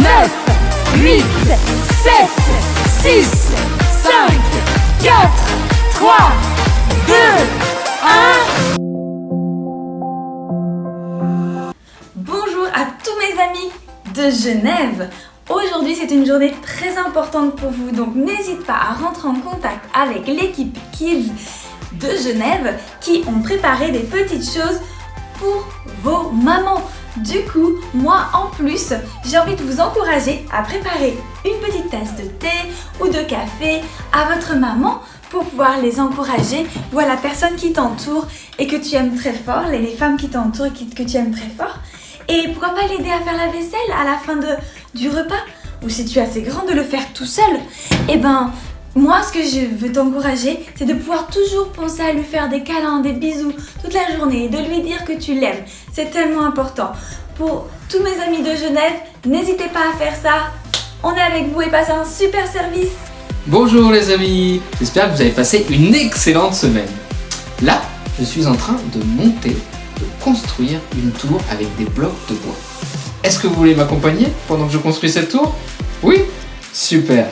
9, 8, 7, 6, 5, 4, 3, 2, 1. Bonjour à tous mes amis de Genève. Aujourd'hui, c'est une journée très importante pour vous, donc n'hésite pas à rentrer en contact avec l'équipe Kids de Genève qui ont préparé des petites choses pour vos mamans. Du coup, moi en plus, j'ai envie de vous encourager à préparer une petite tasse de thé ou de café à votre maman pour pouvoir les encourager, ou à la personne qui t'entoure et que tu aimes très fort, les femmes qui t'entourent et que tu aimes très fort. Et pourquoi pas l'aider à faire la vaisselle à la fin du repas, ou si tu es assez grand de le faire tout seul. Et ben, moi ce que je veux t'encourager, c'est de pouvoir toujours penser à lui faire des câlins, des bisous toute la journée et de lui dire que tu l'aimes. C'est tellement important. Pour tous mes amis de Genève, n'hésitez pas à faire ça. On est avec vous et passez un super service. Bonjour les amis, j'espère que vous avez passé une excellente semaine. Là, je suis en train de construire une tour avec des blocs de bois. Est-ce que vous voulez m'accompagner pendant que je construis cette tour? Oui? Super!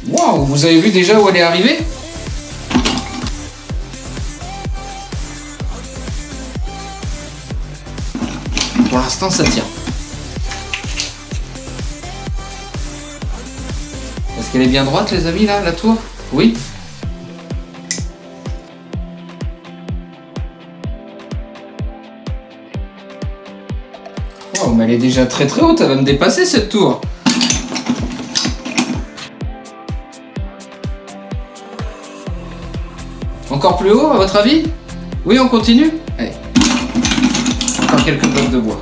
Waouh, vous avez vu déjà où elle est arrivée? Pour l'instant, ça tient. Est-ce qu'elle est bien droite, les amis, là, la tour? Oui? Oh, mais elle est déjà très très haute, elle va me dépasser cette tour. Encore plus haut, à votre avis? Oui, on continue? Allez. Encore quelques blocs de bois.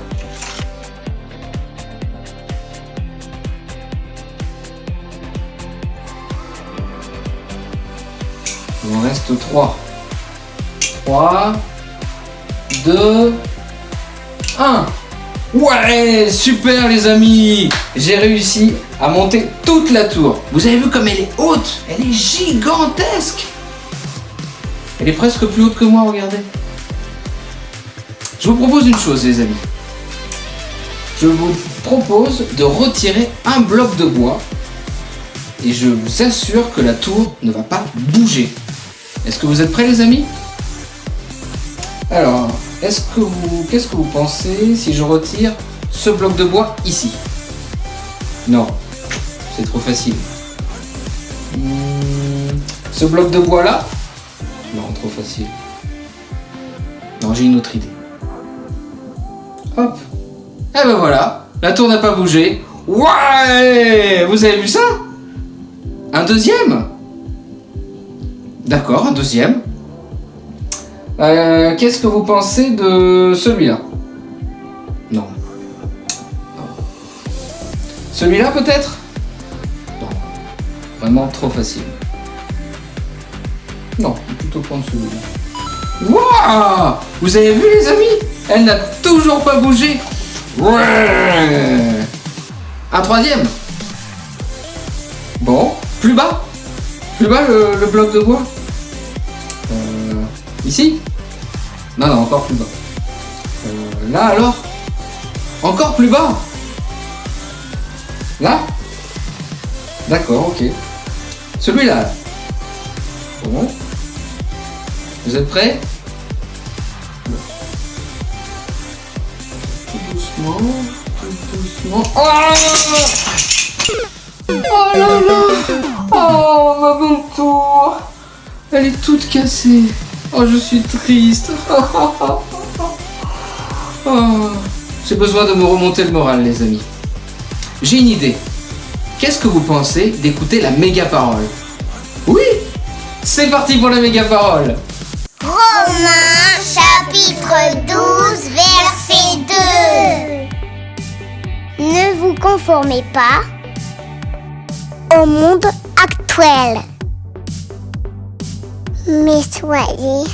Il en reste 3. 3, 2, 1. Ouais, super les amis! J'ai réussi à monter toute la tour. Vous avez vu comme elle est haute? Elle est gigantesque! Elle est presque plus haute que moi, regardez. Je vous propose une chose les amis. Je vous propose de retirer un bloc de bois et je vous assure que la tour ne va pas bouger. Est-ce que vous êtes prêts les amis? Alors, qu'est-ce que vous pensez si je retire ce bloc de bois ici? Non, c'est trop facile. Ce bloc de bois là? Non, trop facile. Non, j'ai une autre idée. Hop. Et ben voilà, la tour n'a pas bougé. Ouais! Vous avez vu ça? Un deuxième? D'accord, un deuxième. Qu'est-ce que vous pensez de celui-là? Non. Celui-là peut-être? Non. Vraiment trop facile. Non, je vais plutôt prendre celui-là. Waouh! Vous avez vu les amis? Elle n'a toujours pas bougé. Ouais! Un troisième? Bon, plus bas? Plus bas le bloc de bois? Ici? Non, non, encore plus bas. Là alors? Encore plus bas? Là? D'accord, ok. Celui-là. Bon. Vous êtes prêts? Tout doucement, tout doucement. Oh là là! Oh, ma bonne tour! Elle est toute cassée. Oh, je suis triste. Oh, j'ai besoin de me remonter le moral, les amis. J'ai une idée. Qu'est-ce que vous pensez d'écouter la méga parole? Oui! C'est parti pour la méga parole! Romains chapitre 12 verset 2. Ne vous conformez pas au monde actuel, mais soyez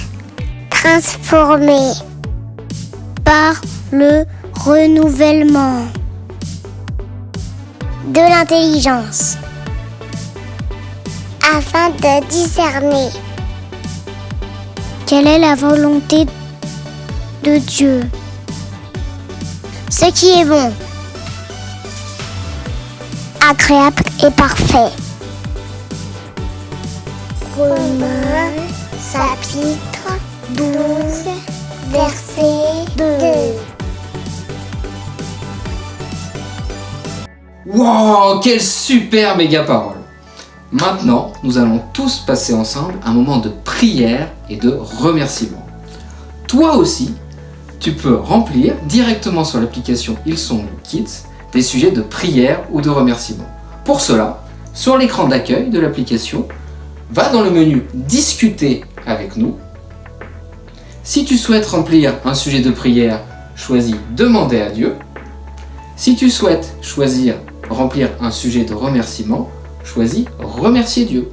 transformés par le renouvellement de l'intelligence afin de discerner Quelle est la volonté de Dieu? Ce qui est bon, agréable et parfait. Romains, chapitre 12, verset 2. Wow, quelle super méga parole! Maintenant, nous allons tous passer ensemble un moment de prière et de remerciement. Toi aussi, tu peux remplir directement sur l'application Hillsong Kids des sujets de prière ou de remerciement. Pour cela, sur l'écran d'accueil de l'application, va dans le menu Discuter avec nous. Si tu souhaites remplir un sujet de prière, choisis Demander à Dieu. Si tu souhaites choisir remplir un sujet de remerciement, choisis Remercier Dieu.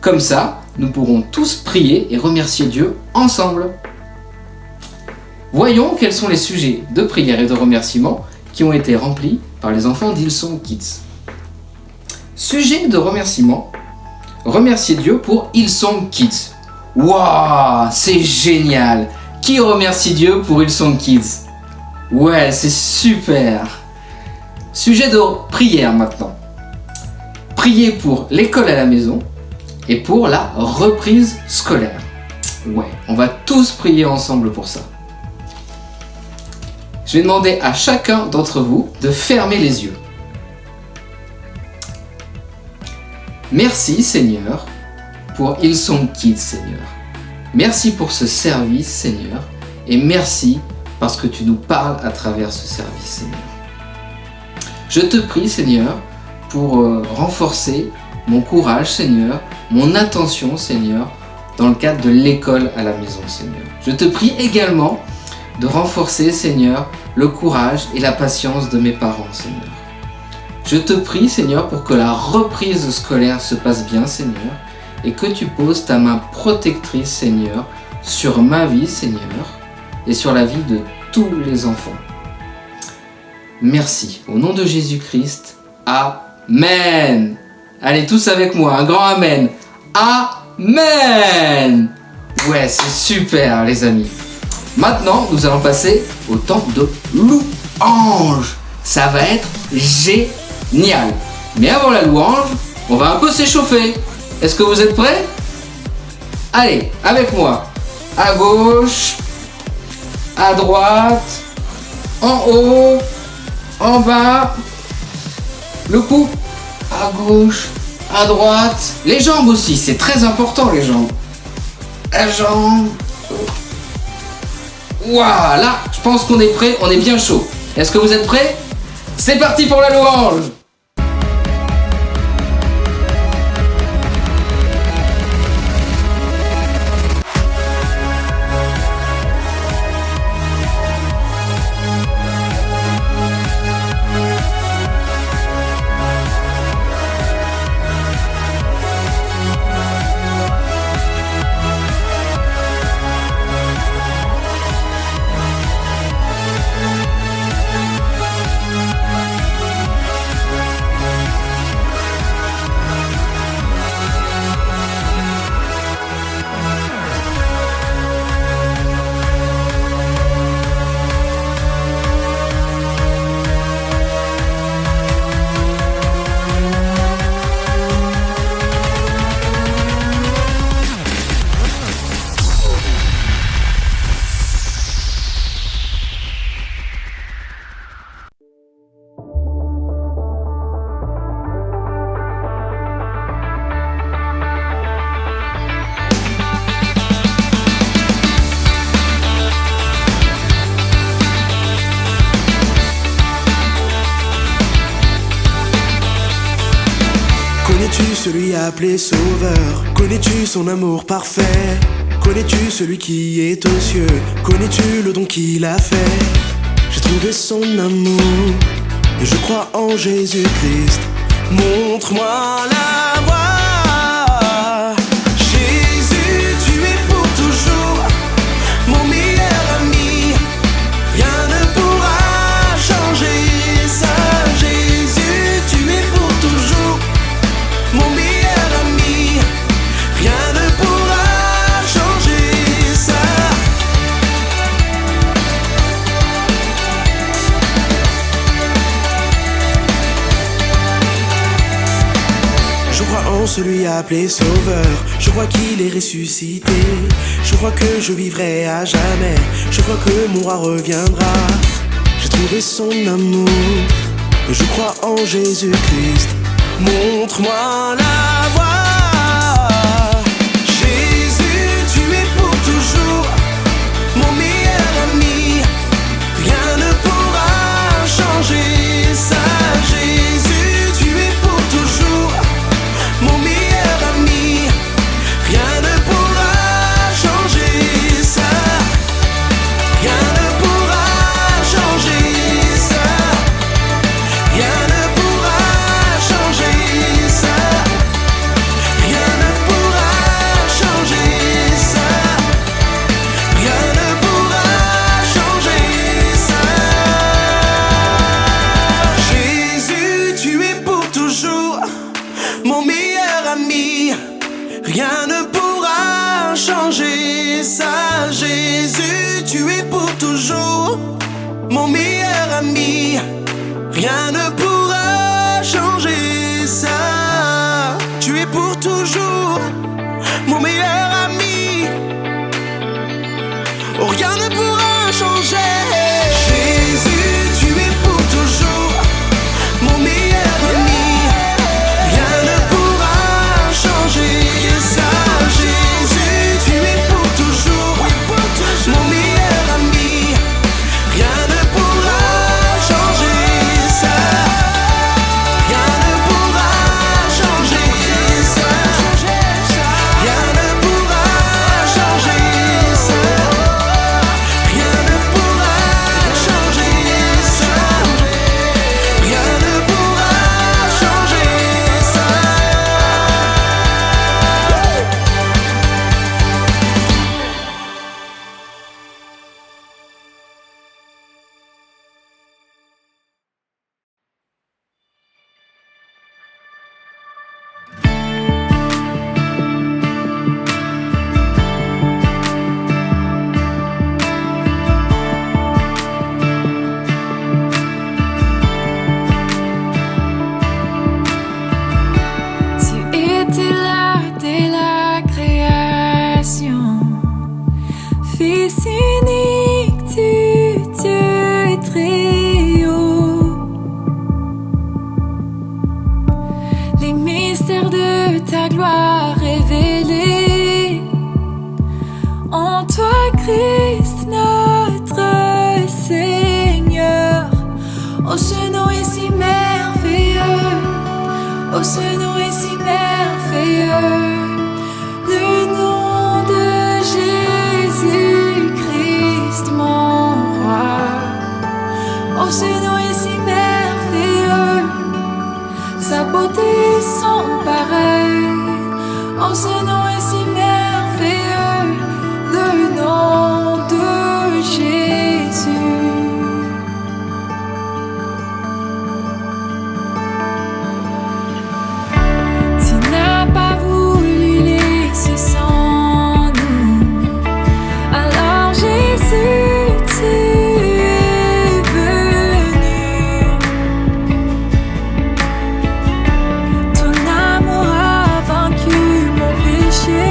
Comme ça, nous pourrons tous prier et remercier Dieu ensemble. Voyons quels sont les sujets de prière et de remerciement qui ont été remplis par les enfants d'Hillsong Kids. Sujet de remerciement, remercier Dieu pour Hillsong Kids. Waouh, c'est génial! Qui remercie Dieu pour Hillsong Kids? Ouais, c'est super! Sujet de prière maintenant. Prier pour l'école à la maison et pour la reprise scolaire. Ouais, on va tous prier ensemble pour ça. Je vais demander à chacun d'entre vous de fermer les yeux. Merci Seigneur pour Hillsong Kids, Seigneur. Merci pour ce service, Seigneur. Et merci parce que tu nous parles à travers ce service, Seigneur. Je te prie, Seigneur, pour renforcer mon courage, Seigneur, mon attention, Seigneur, dans le cadre de l'école à la maison, Seigneur. Je te prie également de renforcer, Seigneur, le courage et la patience de mes parents, Seigneur. Je te prie, Seigneur, pour que la reprise scolaire se passe bien, Seigneur, et que tu poses ta main protectrice, Seigneur, sur ma vie, Seigneur, et sur la vie de tous les enfants. Merci. Au nom de Jésus-Christ, Amen. Allez, tous avec moi, un grand Amen. Amen. Ouais, c'est super, les amis. Maintenant, nous allons passer au temps de louange. Ça va être génial. Mais avant la louange, on va un peu s'échauffer. Est-ce que vous êtes prêts? Allez, avec moi. À gauche, à droite, en haut, en bas. Le cou, à gauche, à droite. Les jambes aussi, c'est très important les jambes. La jambe. Voilà, je pense qu'on est prêt, on est bien chaud. Est-ce que vous êtes prêts? C'est parti pour la louange! Connais-tu celui appelé Sauveur? Connais-tu son amour parfait? Connais-tu celui qui est aux cieux? Connais-tu le don qu'il a fait? J'ai trouvé son amour et je crois en Jésus-Christ. Montre-moi la voie. Jésus, tu es pour toujours mon meilleur ami. Rien ne pourra changer ça. Jésus, tu es pour toujours mon meilleur ami. Rien ne pourra changer en celui appelé Sauveur. Je crois qu'il est ressuscité. Je crois que je vivrai à jamais. Je crois que mon roi reviendra. J'ai trouvé son amour. Je crois en Jésus-Christ. Montre-moi la voie. Jésus, tu es pour toujours mon meilleur ami. Rien ne pourra changer ça. Jésus, tu es pour toujours mon meilleur ami. Rien ne pourra changer ça. Rien ne pourra changer ça. Rien ne pourra changer ça. Rien ne pourra changer ça. Rien ne pourra changer ça. Jésus, tu es pour toujours mon meilleur ami. Rien ne pourra changer ça. Jésus, tu es pour toujours mon meilleur ami. Rien ne pourra changer ça. Tu es pour toujours mon meilleur ami. Oh, rien ne pourra changer. Jésus, tu es pour toujours mon meilleur ami. Rien ne pourra changer ça. Jésus, tu es pour toujours mon meilleur ami. Rien ne pourra changer ça. Rien ne pourra changer ça. Rien ne pourra changer ça. Rien ne pourra changer ça. Rien ne pourra changer ça. Tu étais là dès la création, Fils unique du Dieu très haut. Les mystères de ta gloire révélés en toi, Christ notre Seigneur. Oh, ce nom est si merveilleux. Oh, ce nom est si merveilleux. Le nom de Jésus-Christ, mon roi. Oh, ce nom est si merveilleux. Sa beauté sans pareil. Oh, ce nom est si merveilleux. Le nom de Jésus. Tu n'as pas voulu laisser sans nous. Alors Jésus, tu es venu. Ton amour a vaincu mon péché.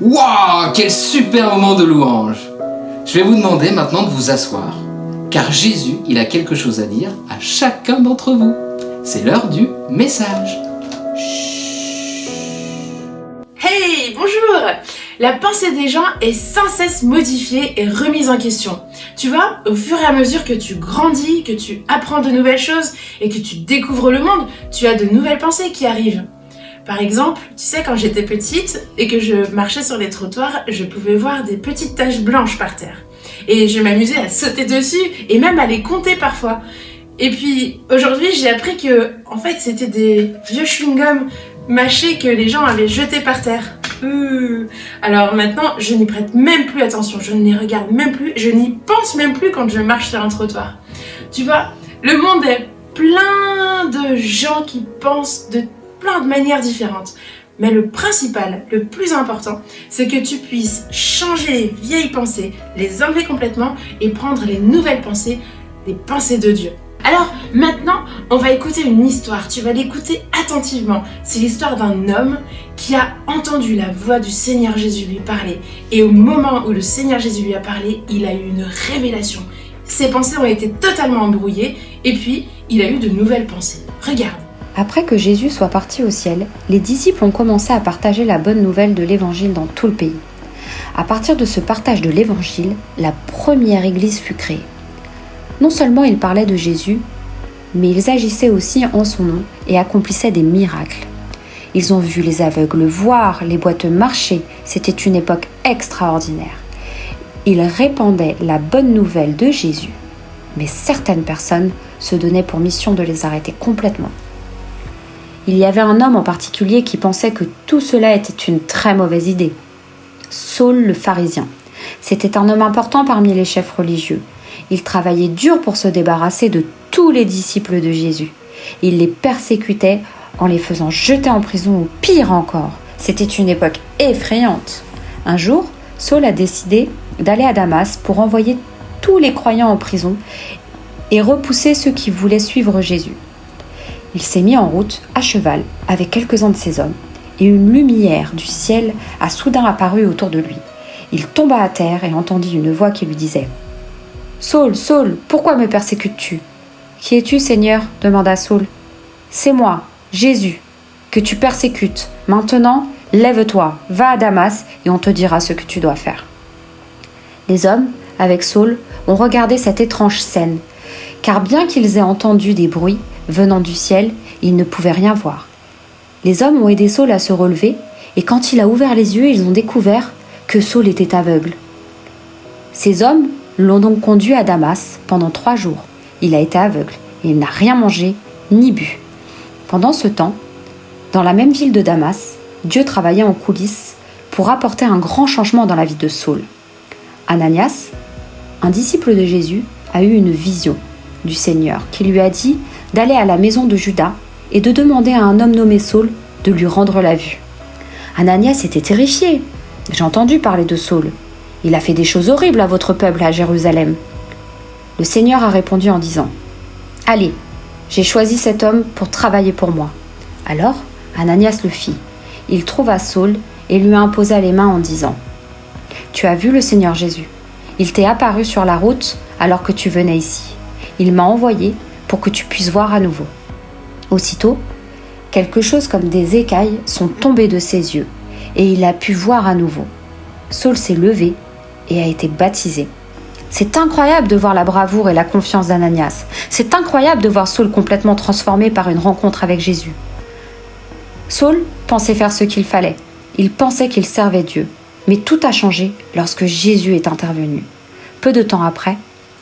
Waouh, quel super moment de louange! Je vais vous demander maintenant de vous asseoir, car Jésus, il a quelque chose à dire à chacun d'entre vous. C'est l'heure du message. Hey, bonjour! La pensée des gens est sans cesse modifiée et remise en question. Tu vois, au fur et à mesure que tu grandis, que tu apprends de nouvelles choses et que tu découvres le monde, tu as de nouvelles pensées qui arrivent. Par exemple, tu sais, quand j'étais petite et que je marchais sur les trottoirs, je pouvais voir des petites taches blanches par terre. Et je m'amusais à sauter dessus et même à les compter parfois. Et puis, aujourd'hui, j'ai appris que, en fait, c'était des vieux chewing-gums mâchés que les gens avaient jetés par terre. Alors maintenant, je n'y prête même plus attention, je ne les regarde même plus, je n'y pense même plus quand je marche sur un trottoir. Tu vois, le monde est plein de gens qui pensent de plein de manières différentes. Mais le principal, le plus important, c'est que tu puisses changer les vieilles pensées, les enlever complètement et prendre les nouvelles pensées, les pensées de Dieu. Alors maintenant, on va écouter une histoire, tu vas l'écouter attentivement. C'est l'histoire d'un homme qui a entendu la voix du Seigneur Jésus lui parler. Et au moment où le Seigneur Jésus lui a parlé, il a eu une révélation. Ses pensées ont été totalement embrouillées et puis il a eu de nouvelles pensées. Regarde. Après que Jésus soit parti au ciel, les disciples ont commencé à partager la bonne nouvelle de l'Évangile dans tout le pays. À partir de ce partage de l'Évangile, la première église fut créée. Non seulement ils parlaient de Jésus, mais ils agissaient aussi en son nom et accomplissaient des miracles. Ils ont vu les aveugles voir, les boiteux marcher, c'était une époque extraordinaire. Ils répandaient la bonne nouvelle de Jésus, mais certaines personnes se donnaient pour mission de les arrêter complètement. Il y avait un homme en particulier qui pensait que tout cela était une très mauvaise idée. Saul le pharisien. C'était un homme important parmi les chefs religieux. Il travaillait dur pour se débarrasser de tous les disciples de Jésus. Il les persécutait en les faisant jeter en prison ou pire encore. C'était une époque effrayante. Un jour, Saul a décidé d'aller à Damas pour envoyer tous les croyants en prison et repousser ceux qui voulaient suivre Jésus. Il s'est mis en route à cheval avec quelques-uns de ses hommes et une lumière du ciel a soudain apparu autour de lui. Il tomba à terre et entendit une voix qui lui disait « Saul, Saul, pourquoi me persécutes-tu » ? « Qui es-tu, Seigneur » demanda Saul. « C'est moi, Jésus, que tu persécutes. Maintenant, lève-toi, va à Damas et on te dira ce que tu dois faire. » Les hommes, avec Saul, ont regardé cette étrange scène, car bien qu'ils aient entendu des bruits venant du ciel, ils ne pouvaient rien voir. Les hommes ont aidé Saul à se relever et quand il a ouvert les yeux, ils ont découvert que Saul était aveugle. Ces hommes l'ont donc conduit à Damas pendant 3 jours. Il a été aveugle et il n'a rien mangé ni bu. Pendant ce temps, dans la même ville de Damas, Dieu travaillait en coulisses pour apporter un grand changement dans la vie de Saul. Ananias, un disciple de Jésus, a eu une vision du Seigneur qui lui a dit d'aller à la maison de Judas et de demander à un homme nommé Saul de lui rendre la vue. Ananias était terrifié. « J'ai entendu parler de Saul. Il a fait des choses horribles à votre peuple à Jérusalem. » Le Seigneur a répondu en disant « Allez, j'ai choisi cet homme pour travailler pour moi. » Alors, Ananias le fit. Il trouva Saul et lui imposa les mains en disant « Tu as vu le Seigneur Jésus. Il t'est apparu sur la route alors que tu venais ici. Il m'a envoyé pour que tu puisses voir à nouveau. » Aussitôt, quelque chose comme des écailles sont tombées de ses yeux et il a pu voir à nouveau. Saul s'est levé et a été baptisé. C'est incroyable de voir la bravoure et la confiance d'Ananias. C'est incroyable de voir Saul complètement transformé par une rencontre avec Jésus. Saul pensait faire ce qu'il fallait. Il pensait qu'il servait Dieu. Mais tout a changé lorsque Jésus est intervenu. Peu de temps après,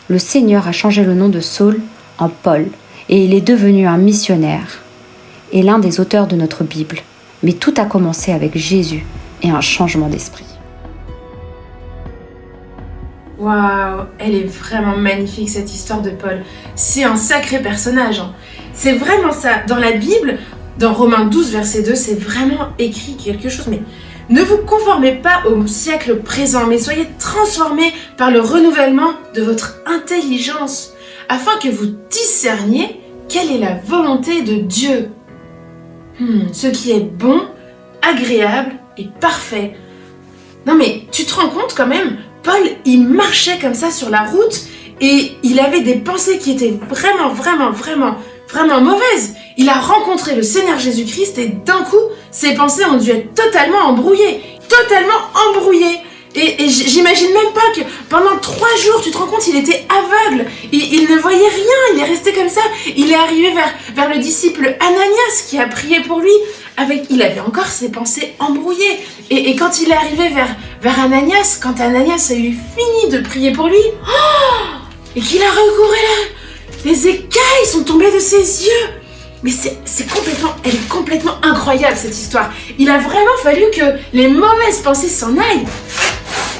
le Seigneur a changé le nom de Saul en Paul et il est devenu un missionnaire et l'un des auteurs de notre Bible. Mais tout a commencé avec Jésus et un changement d'esprit. Waouh, elle est vraiment magnifique cette histoire de Paul. C'est un sacré personnage. C'est vraiment ça. Dans la Bible, dans Romains 12, verset 2, c'est vraiment écrit quelque chose. Mais ne vous conformez pas au siècle présent, mais soyez transformés par le renouvellement de votre intelligence, afin que vous discerniez quelle est la volonté de Dieu. Ce qui est bon, agréable et parfait. Non mais tu te rends compte quand même, Paul, il marchait comme ça sur la route et il avait des pensées qui étaient vraiment mauvaises. Il a rencontré le Seigneur Jésus-Christ et d'un coup, ses pensées ont dû être totalement embrouillées. Et j'imagine même pas que pendant 3 jours, tu te rends compte, il était aveugle, il ne voyait rien, il est resté comme ça. Il est arrivé vers le disciple Ananias qui a prié pour lui, il avait encore ses pensées embrouillées. Et quand il est arrivé vers Ananias, quand Ananias a eu fini de prier pour lui, et qu'il a recouru là, les écailles sont tombées de ses yeux. Mais elle est complètement incroyable cette histoire. Il a vraiment fallu que les mauvaises pensées s'en aillent.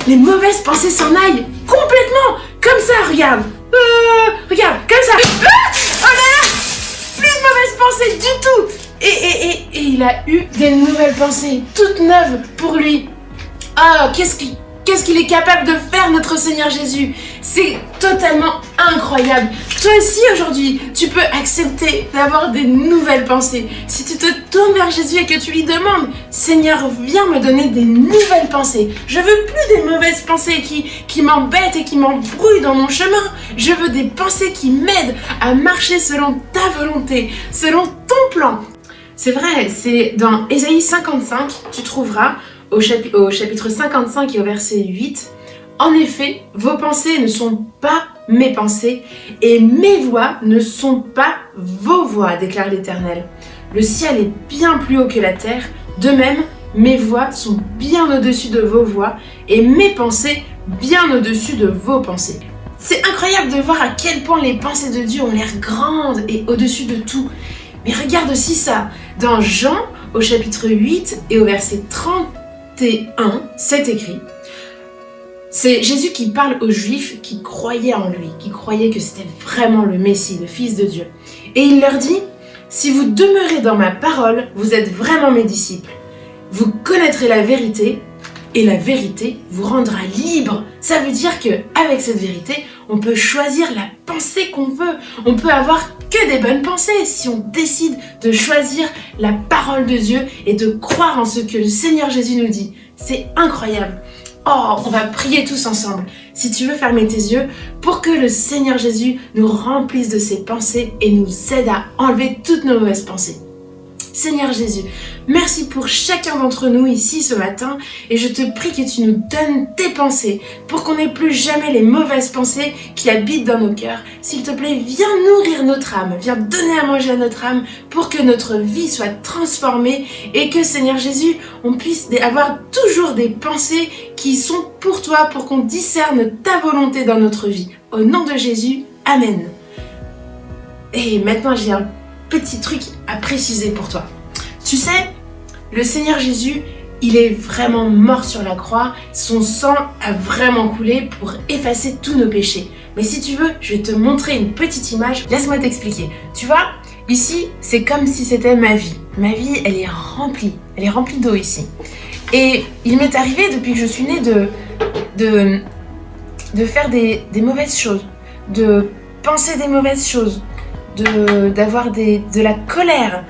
Les mauvaises pensées s'en aillent complètement. Comme ça, regarde. Regarde, comme ça. Oh là là, plus de mauvaises pensées du tout. Et il a eu des nouvelles pensées, toutes neuves pour lui. Ah, qu'est-ce qu'il est capable de faire, notre Seigneur Jésus. C'est totalement incroyable. Toi aussi, aujourd'hui, tu peux accepter d'avoir des nouvelles pensées. Si tu te tournes vers Jésus et que tu lui demandes, Seigneur, viens me donner des nouvelles pensées. Je veux plus des mauvaises pensées qui m'embêtent et qui m'embrouillent dans mon chemin. Je veux des pensées qui m'aident à marcher selon ta volonté, selon ton plan. C'est vrai, c'est dans Ésaïe 55, tu trouveras au chapitre 55 et au verset 8, « En effet, vos pensées ne sont pas mes pensées, et mes voies ne sont pas vos voies, déclare l'Éternel. Le ciel est bien plus haut que la terre, de même, mes voies sont bien au-dessus de vos voies, et mes pensées bien au-dessus de vos pensées. » C'est incroyable de voir à quel point les pensées de Dieu ont l'air grandes et au-dessus de tout. Mais regarde aussi ça, dans Jean, au chapitre 8 et au verset 31, c'est écrit. C'est Jésus qui parle aux Juifs qui croyaient en lui, qui croyaient que c'était vraiment le Messie, le Fils de Dieu. Et il leur dit, « Si vous demeurez dans ma parole, vous êtes vraiment mes disciples. Vous connaîtrez la vérité, et la vérité vous rendra libre. » Ça veut dire qu'avec cette vérité, on peut choisir la pensée qu'on veut. On peut avoir que des bonnes pensées si on décide de choisir la parole de Dieu et de croire en ce que le Seigneur Jésus nous dit. C'est incroyable. Oh, on va prier tous ensemble. Si tu veux fermer tes yeux, pour que le Seigneur Jésus nous remplisse de ses pensées et nous aide à enlever toutes nos mauvaises pensées. Seigneur Jésus, merci pour chacun d'entre nous ici ce matin et je te prie que tu nous donnes tes pensées pour qu'on n'ait plus jamais les mauvaises pensées qui habitent dans nos cœurs. S'il te plaît, viens nourrir notre âme, viens donner à manger à notre âme pour que notre vie soit transformée et que, Seigneur Jésus, on puisse avoir toujours des pensées qui sont pour toi, pour qu'on discerne ta volonté dans notre vie. Au nom de Jésus, Amen. Et maintenant, j'ai un petit truc à préciser pour toi. Tu sais, le Seigneur Jésus, il est vraiment mort sur la croix. Son sang a vraiment coulé pour effacer tous nos péchés. Mais si tu veux, je vais te montrer une petite image. Laisse-moi t'expliquer. Tu vois, ici, c'est comme si c'était ma vie. Ma vie, elle est remplie d'eau ici. Et il m'est arrivé, depuis que je suis née, de faire des mauvaises choses, de penser des mauvaises choses, d'avoir de la colère,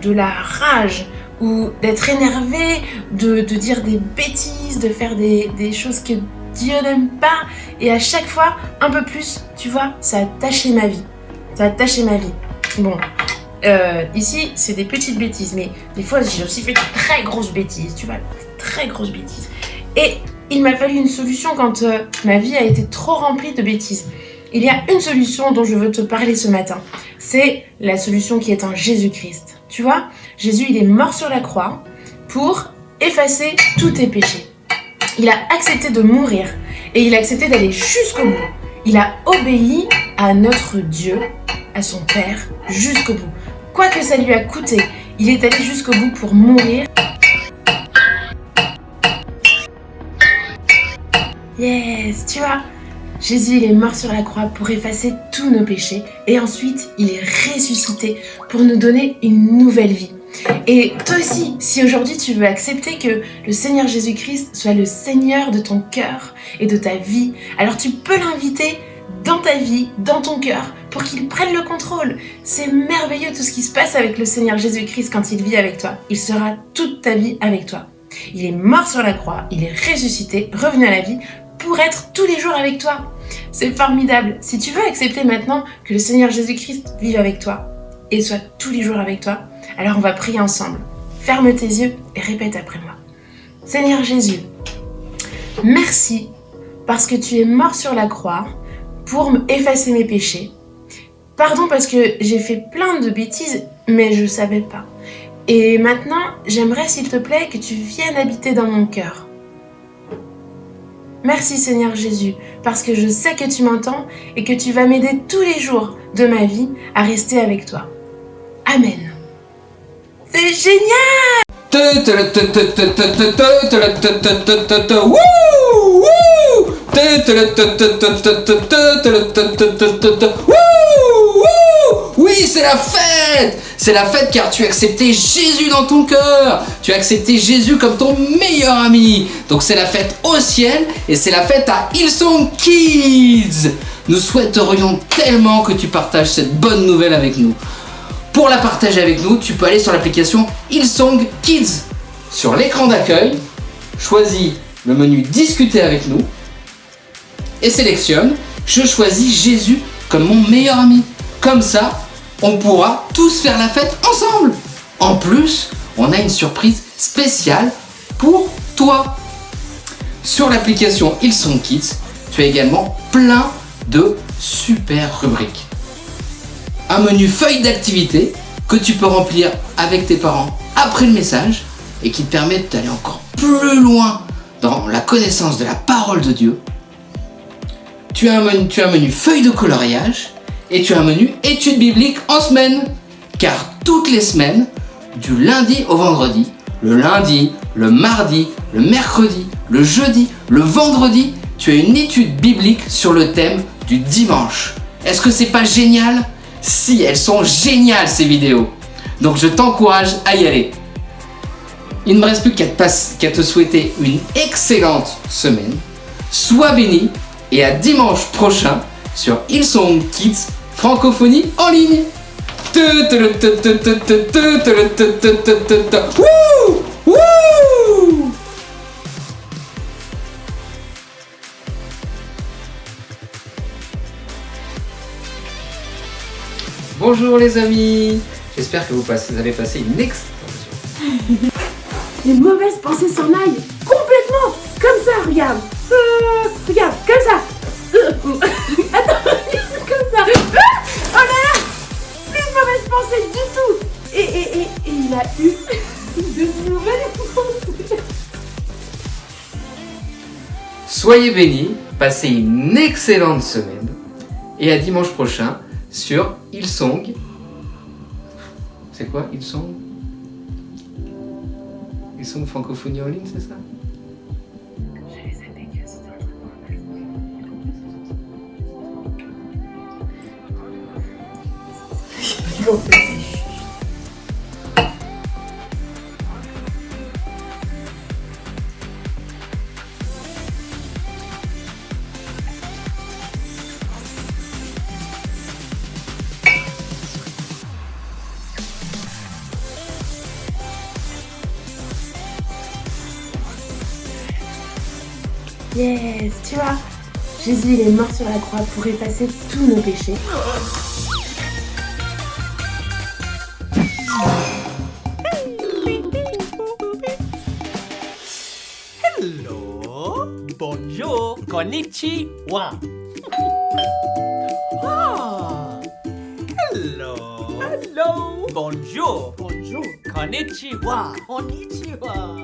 de la rage, ou d'être énervé, de dire des bêtises, de faire des choses que Dieu n'aime pas. Et à chaque fois, un peu plus, tu vois, ça a taché ma vie. Bon, ici, c'est des petites bêtises, mais des fois, j'ai aussi fait de très grosses bêtises, tu vois, très grosses bêtises. Et il m'a fallu une solution quand ma vie a été trop remplie de bêtises. Il y a une solution dont je veux te parler ce matin. C'est la solution qui est en Jésus-Christ. Tu vois, Jésus, il est mort sur la croix pour effacer tous tes péchés. Il a accepté de mourir et il a accepté d'aller jusqu'au bout. Il a obéi à notre Dieu, à son Père, jusqu'au bout. Quoi que ça lui a coûté, il est allé jusqu'au bout pour mourir. Yes, tu vois, Jésus, il est mort sur la croix pour effacer tous nos péchés et ensuite, il est ressuscité pour nous donner une nouvelle vie. Et toi aussi, si aujourd'hui tu veux accepter que le Seigneur Jésus-Christ soit le Seigneur de ton cœur et de ta vie, alors tu peux l'inviter dans ta vie, dans ton cœur, pour qu'il prenne le contrôle. C'est merveilleux tout ce qui se passe avec le Seigneur Jésus-Christ quand il vit avec toi. Il sera toute ta vie avec toi. Il est mort sur la croix, il est ressuscité, revenu à la vie pour être tous les jours avec toi. C'est formidable. Si tu veux accepter maintenant que le Seigneur Jésus-Christ vive avec toi et soit tous les jours avec toi, alors on va prier ensemble. Ferme tes yeux et répète après moi. Seigneur Jésus, merci parce que tu es mort sur la croix pour effacer mes péchés. Pardon parce que j'ai fait plein de bêtises, mais je ne savais pas. Et maintenant, j'aimerais s'il te plaît que tu viennes habiter dans mon cœur. Merci Seigneur Jésus, parce que je sais que tu m'entends et que tu vas m'aider tous les jours de ma vie à rester avec toi. Amen. C'est génial! Oui, c'est la fête! C'est la fête car tu as accepté Jésus dans ton cœur. Tu as accepté Jésus comme ton meilleur ami. Donc c'est la fête au ciel et c'est la fête à Hillsong Kids. Nous souhaiterions tellement que tu partages cette bonne nouvelle avec nous. Pour la partager avec nous, tu peux aller sur l'application Hillsong Kids. Sur l'écran d'accueil, choisis le menu Discuter avec nous et sélectionne Je choisis Jésus comme mon meilleur ami. Comme ça, on pourra tous faire la fête ensemble. En plus, on a une surprise spéciale pour toi. Sur l'application Hillsong Kids, tu as également plein de super rubriques. Un menu feuille d'activité que tu peux remplir avec tes parents après le message et qui te permet d'aller encore plus loin dans la connaissance de la parole de Dieu. Tu as un menu feuille de coloriage et tu as un menu études bibliques en semaine. Car toutes les semaines, du lundi au vendredi, le lundi, le mardi, le mercredi, le jeudi, le vendredi, tu as une étude biblique sur le thème du dimanche. Est-ce que c'est pas génial ? Si, elles sont géniales ces vidéos. Donc je t'encourage à y aller. Il ne me reste plus qu'à te souhaiter une excellente semaine. Sois béni et à dimanche prochain sur Hillsong Kids Francophonie en ligne. Wouh! Wouh! Bonjour les amis, j'espère que vous avez passé une excellente. Les mauvaises pensées s'en aillent complètement. Comme ça, regarde. Regarde, comme ça. Attends, comme ça. Oh là là. Plus de mauvaises pensées du tout. Et il a eu de nouvelles pensées. Soyez bénis, passez une excellente semaine et à dimanche prochain sur Hillsong. C'est quoi Hillsong? Hillsong Francophonie en ligne, c'est ça? Yes, tu vois, Jésus il est mort sur la croix pour effacer tous nos péchés. Hello, bonjour, konnichiwa. Ah, hello, hello, bonjour, bonjour, konnichiwa, konnichiwa.